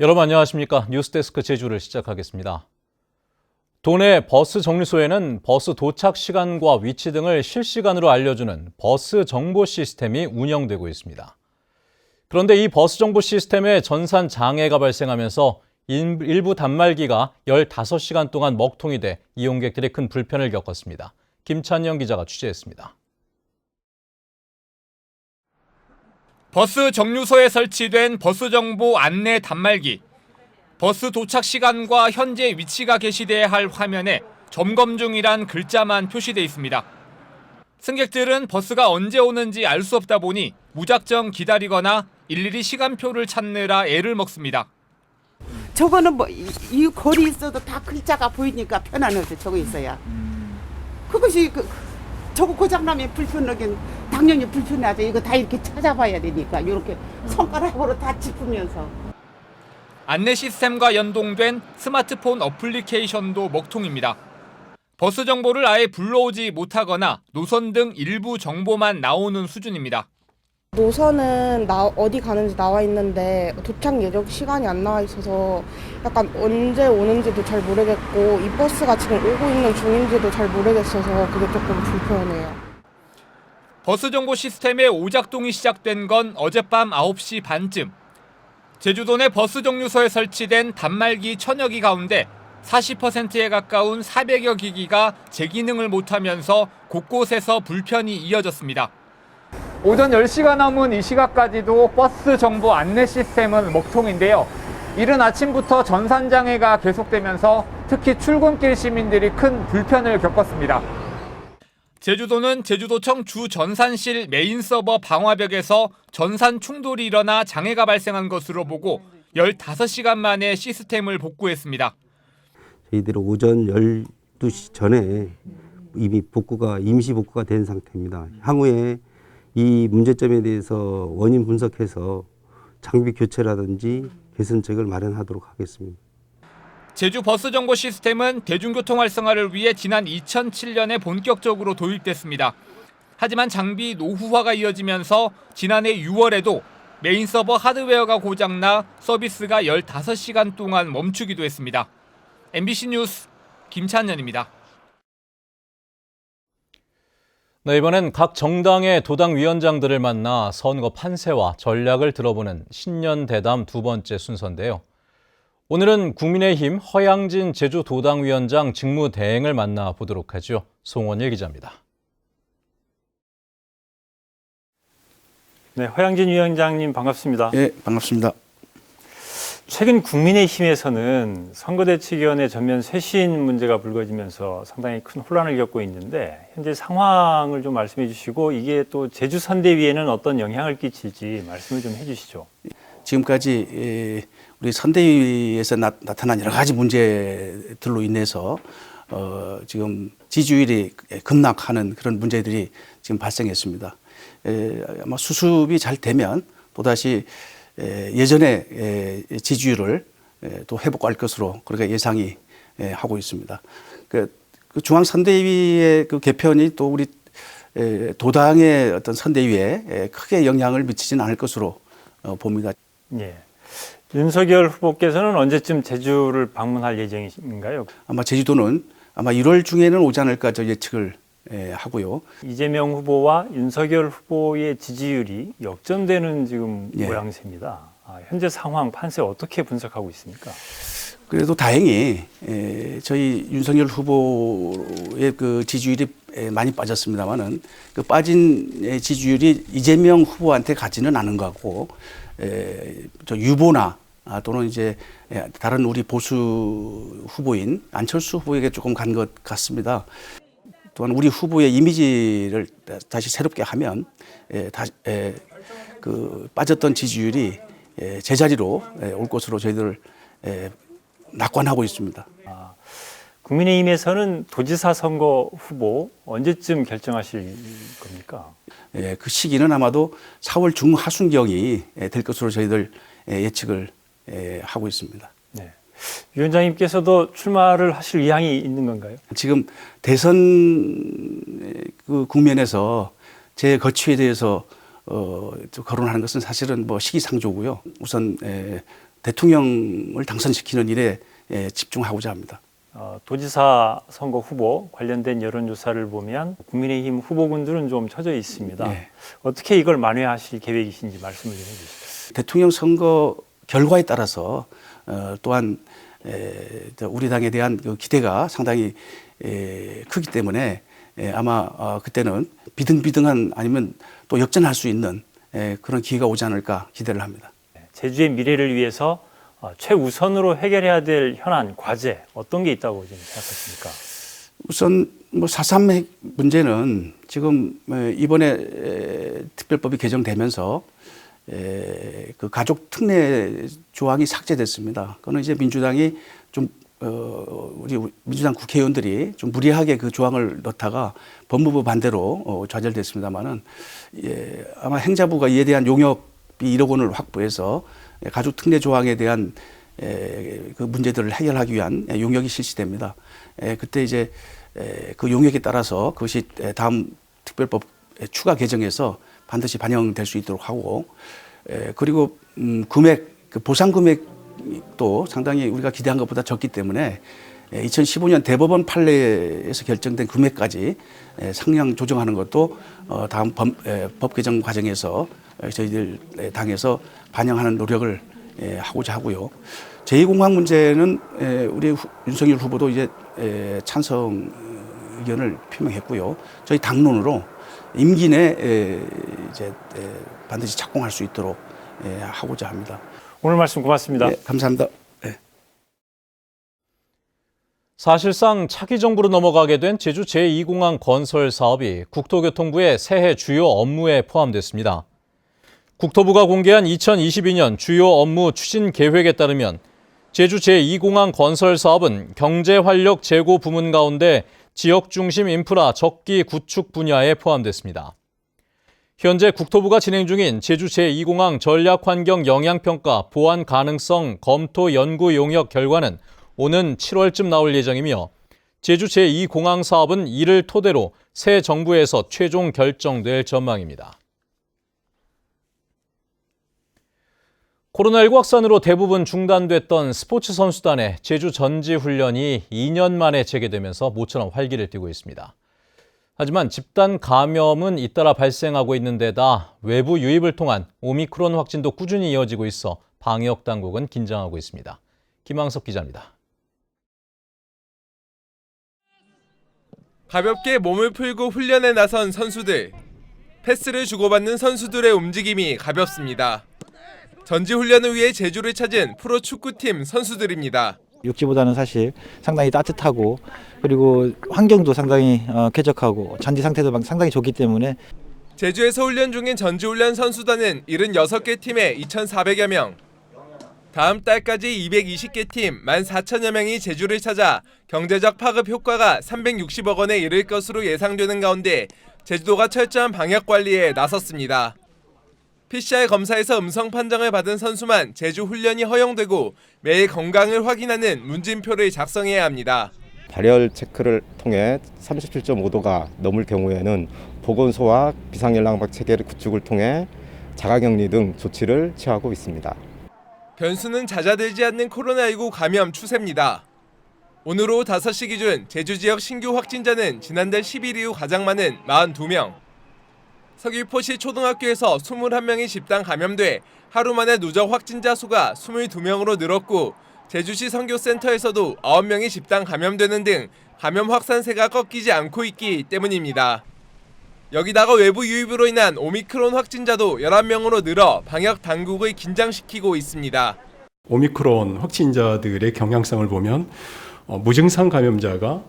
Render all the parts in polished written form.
여러분 안녕하십니까? 뉴스데스크 제주를 시작하겠습니다. 도내 버스 정류소에는 버스 도착 시간과 위치 등을 실시간으로 알려주는 버스 정보 시스템이 운영되고 있습니다. 그런데 이 버스 정보 시스템에 전산 장애가 발생하면서 일부 단말기가 15시간 동안 먹통이 돼 이용객들이 큰 불편을 겪었습니다. 김찬영 기자가 취재했습니다. 버스 정류소에 설치된 버스 정보 안내 단말기. 버스 도착 시간과 현재 위치가 게시돼야 할 화면에 점검 중이란 글자만 표시돼 있습니다. 승객들은 버스가 언제 오는지 알 수 없다 보니 무작정 기다리거나 일일이 시간표를 찾느라 애를 먹습니다. 저거는 이 거리 있어도 다 글자가 보이니까 편안하죠. 저거 있어야. 그것이 저거 고장나면 불편하긴 당연히 불편하죠. 이거 다 이렇게 찾아봐야 되니까 이렇게 손가락으로 다 짚으면서. 안내 시스템과 연동된 스마트폰 어플리케이션도 먹통입니다. 버스 정보를 아예 불러오지 못하거나 노선 등 일부 정보만 나오는 수준입니다. 노선은 어디 가는지 나와 있는데 도착 예정 시간이 안 나와 있어서 약간 언제 오는지도 잘 모르겠고 이 버스가 지금 오고 있는 중인지도 잘 모르겠어서 그게 조금 불편해요. 버스 정보 시스템의 오작동이 시작된 건 어젯밤 9시 반쯤. 제주도 내 버스 정류소에 설치된 단말기 1000여 기 가운데 40%에 가까운 400여 기기가 제 기능을 못하면서 곳곳에서 불편이 이어졌습니다. 오전 10시가 넘은 이 시각까지도 버스 정보 안내 시스템은 먹통인데요. 이른 아침부터 전산장애가 계속되면서 특히 출근길 시민들이 큰 불편을 겪었습니다. 제주도는 제주도청 주전산실 메인 서버 방화벽에서 전산 충돌이 일어나 장애가 발생한 것으로 보고 15시간 만에 시스템을 복구했습니다. 저희들은 오전 12시 전에 이미 임시 복구가 된 상태입니다. 향후에 이 문제점에 대해서 원인 분석해서 장비 교체라든지 개선책을 마련하도록 하겠습니다. 제주 버스 정보 시스템은 대중교통 활성화를 위해 지난 2007년에 본격적으로 도입됐습니다. 하지만 장비 노후화가 이어지면서 지난해 6월에도 메인 서버 하드웨어가 고장나 서비스가 15시간 동안 멈추기도 했습니다. MBC 뉴스 김찬현입니다. 네, 이번엔 각 정당의 도당 위원장들을 만나 선거 판세와 전략을 들어보는 신년대담 두 번째 순서인데요. 오늘은 국민의힘 허양진 제주도당위원장 직무대행을 만나보도록 하죠. 송원일 기자입니다. 네, 허양진 위원장님 반갑습니다. 네, 반갑습니다. 최근 국민의힘에서는 선거대책위원회 전면 쇄신 문제가 불거지면서 상당히 큰 혼란을 겪고 있는데 현재 상황을 좀 말씀해 주시고 이게 또 제주선대위에는 어떤 영향을 끼칠지 말씀을 좀 해주시죠. 지금까지 우리 선대위에서 나타난 여러 가지 문제들로 인해서 지금 지지율이 급락하는 그런 문제들이 지금 발생했습니다. 아마 수습이 잘 되면 또다시 예전의 지지율을 또 회복할 것으로 그렇게 예상이 하고 있습니다. 그 중앙선대위의 그 개편이 또 우리 도당의 어떤 선대위에 크게 영향을 미치지는 않을 것으로 봅니다. 예. 윤석열 후보께서는 언제쯤 제주를 방문할 예정이신가요? 아마 제주도는 아마 1월 중에는 오지 않을까 저 예측을 하고요. 이재명 후보와 윤석열 후보의 지지율이 역전되는 지금 모양새입니다. 현재 상황 판세 어떻게 분석하고 있습니까? 그래도 다행히 저희 윤석열 후보의 그 지지율이 많이 빠졌습니다만은 그 빠진 지지율이 이재명 후보한테 가지는 않은 것 같고 저 유보나 또는 이제 다른 우리 보수 후보인 안철수 후보에게 조금 간 것 같습니다. 또한 우리 후보의 이미지를 다시 새롭게 하면 그 빠졌던 지지율이 제자리로 올 것으로 저희들 낙관하고 있습니다. 국민의힘에서는 도지사 선거 후보 언제쯤 결정하실 겁니까? 그 시기는 아마도 4월 중하순경이 될 것으로 저희들 예측을 하고 있습니다. 네. 위원장님께서도 출마를 하실 의향이 있는 건가요? 지금 대선 그 국면에서 제 거취에 대해서 거론하는 것은 사실은 뭐 시기상조고요. 우선 대통령을 당선시키는 일에 집중하고자 합니다. 도지사 선거 후보 관련된 여론조사를 보면 국민의힘 후보군들은 좀 처져 있습니다. 네. 어떻게 이걸 만회하실 계획이신지 말씀을 좀 해주시죠. 대통령 선거 결과에 따라서 또한 우리 당에 대한 그 기대가 상당히 크기 때문에 아마 그때는 비등비등한 아니면 또 역전할 수 있는 그런 기회가 오지 않을까 기대를 합니다. 제주의 미래를 위해서 최우선으로 해결해야 될 현안, 과제 어떤 게 있다고 지금 생각하십니까? 우선 뭐 4.3 핵 문제는 지금 이번에 특별법이 개정되면서 그 가족 특례 조항이 삭제됐습니다. 그거는 이제 민주당이 좀 우리 민주당 국회의원들이 좀 무리하게 그 조항을 넣다가 법무부 반대로 좌절됐습니다만은 아마 행자부가 이에 대한 용역비 1억 원을 확보해서 가족 특례 조항에 대한 그 문제들을 해결하기 위한 용역이 실시됩니다. 그때 이제 그 용역에 따라서 그것이 다음 특별법 추가 개정에서 반드시 반영될 수 있도록 하고, 그리고 금액, 그 보상 금액도 상당히 우리가 기대한 것보다 적기 때문에 2015년 대법원 판례에서 결정된 금액까지 상량 조정하는 것도 다음 법 개정 과정에서 저희들 당에서 반영하는 노력을 하고자 하고요. 제2공항 문제는 우리 윤석열 후보도 이제 찬성 의견을 표명했고요. 저희 당론으로 임기 내 이제 반드시 착공할 수 있도록 하고자 합니다. 오늘 말씀 고맙습니다. 네, 감사합니다. 네. 사실상 차기 정부로 넘어가게 된 제주 제2공항 건설 사업이 국토교통부의 새해 주요 업무에 포함됐습니다. 국토부가 공개한 2022년 주요 업무 추진 계획에 따르면 제주 제2공항 건설 사업은 경제활력 제고 부문 가운데 지역 중심 인프라 적기 구축 분야에 포함됐습니다. 현재 국토부가 진행 중인 제주 제2공항 전략환경 영향평가 보완 가능성 검토 연구 용역 결과는 오는 7월쯤 나올 예정이며 제주 제2공항 사업은 이를 토대로 새 정부에서 최종 결정될 전망입니다. 코로나19 확산으로 대부분 중단됐던 스포츠 선수단의 제주 전지훈련이 2년 만에 재개되면서 모처럼 활기를 띠고 있습니다. 하지만 집단 감염은 잇따라 발생하고 있는 데다 외부 유입을 통한 오미크론 확진도 꾸준히 이어지고 있어 방역 당국은 긴장하고 있습니다. 김항석 기자입니다. 가볍게 몸을 풀고 훈련에 나선 선수들. 패스를 주고받는 선수들의 움직임이 가볍습니다. 전지훈련을 위해 제주를 찾은 프로축구팀 선수들입니다. 육지보다는 사실 상당히 따뜻하고 그리고 환경도 상당히 쾌적하고 잔디 상태도 상당히 좋기 때문에 제주에서 훈련 중인 전지훈련 선수단은 76개 팀에 2,400여 명. 다음 달까지 220개 팀 14,000여 명이 제주를 찾아 경제적 파급 효과가 360억 원에 이를 것으로 예상되는 가운데 제주도가 철저한 방역 관리에 나섰습니다. PCR 검사에서 음성 판정을 받은 선수만 제주 훈련이 허용되고 매일 건강을 확인하는 문진표를 작성해야 합니다. 발열 체크를 통해 37.5도가 넘을 경우에는 보건소와 비상연락망 체계 구축을 통해 자가격리 등 조치를 취하고 있습니다. 변수는 잦아들지 않는 코로나19 감염 추세입니다. 오늘 오후 5시 기준 제주 지역 신규 확진자는 지난달 10일 이후 가장 많은 42명. 서귀포시 초등학교에서 21명이 집단 감염돼 하루 만에 누적 확진자 수가 22명으로 늘었고 제주시 선교센터에서도 9명이 집단 감염되는 등 감염 확산세가 꺾이지 않고 있기 때문입니다. 여기다가 외부 유입으로 인한 오미크론 확진자도 11명으로 늘어 방역 당국을 긴장시키고 있습니다. 오미크론 확진자들의 경향성을 보면 무증상 감염자가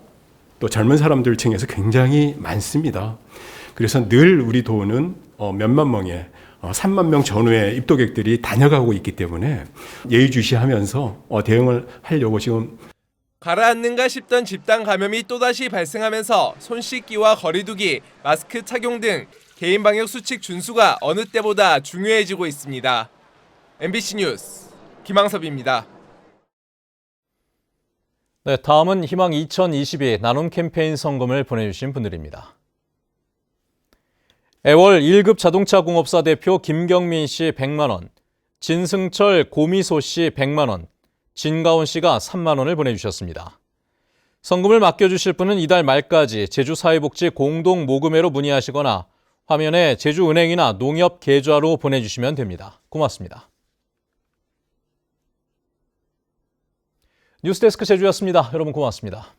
또 젊은 사람들 층에서 굉장히 많습니다. 그래서 늘 우리 도는 몇만 명의 3만 명 전후의 입도객들이 다녀가고 있기 때문에 예의주시하면서 대응을 하려고 지금 가라앉는가 싶던 집단 감염이 또다시 발생하면서 손 씻기와 거리 두기, 마스크 착용 등 개인 방역 수칙 준수가 어느 때보다 중요해지고 있습니다. MBC 뉴스 김항섭입니다. 네, 다음은 희망 2022 나눔 캠페인 성금을 보내주신 분들입니다. 애월 1급 자동차 공업사 대표 김경민 씨 100만 원, 진승철 고미소 씨 100만 원, 진가온 씨가 3만 원을 보내주셨습니다. 성금을 맡겨주실 분은 이달 말까지 제주사회복지 공동모금회로 문의하시거나 화면에 제주은행이나 농협계좌로 보내주시면 됩니다. 고맙습니다. 뉴스데스크 제주였습니다. 여러분 고맙습니다.